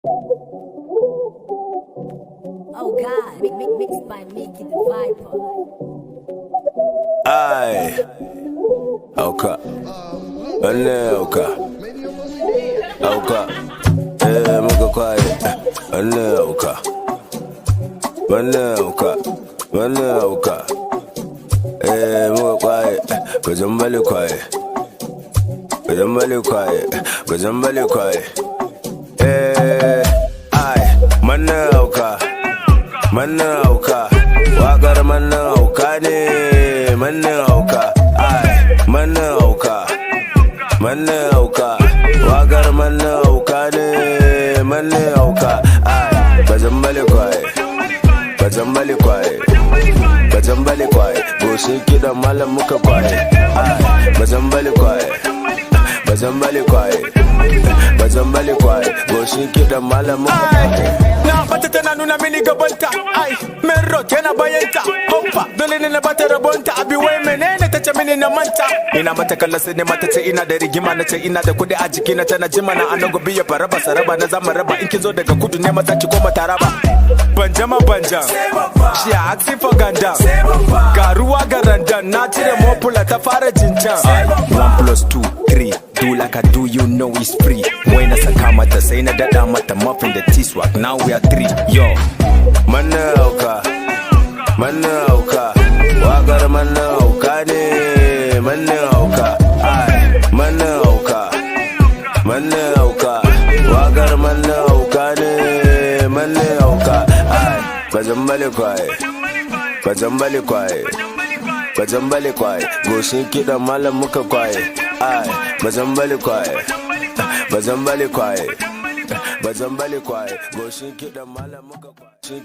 Oh God, mixed by Mickey the Viper. Aye, Oka, Oka, Oka, muka quiet, Oka, Oka, Oka, muka quiet, cause I'm very quiet, cause I'm very quiet, aye, Oka. Manna hauka, waƙar manna hauka ne, manna hauka, ai, manna hauka, waƙar manna hauka ne, manna hauka, ai, bazambali kwaye, goshin kiɗan malam muka kwaye, ai, bazambali kwaye, goshin kiɗan malam muka kwaye. Na bata tana nuna mini gabanta, ai, men rock yana bayanta, hoppa, dole ne na bata rabonta, abi wai menene ta ce mini na manta. Ina mata kallon sai ne mata ce ina da rigima, na ce ina da kudi a jiki na tana jima na anan gobe ya fara basa raba na zama raba in kin zo daga kudu ne maza ki koma taraba. Banjama banjam, shi a aksi for gandam, ga ruwa ga randan, na cire mopula ta fara jinjan. 1+2, 3, do like I do, you know it's free. Wai na saka mata sai na dada mata muffin da T-swag, now we are 3, yo. Manna hauka, waƙar manna hauka ne, manna hauka, ai, manna hauka, waƙar manna hauka ne, manna hauka, ai, bazambali kwaye, goshin kiɗan malam muka kwaye, ai, bazambali kwaye, goshin kiɗan malam muka kwaye.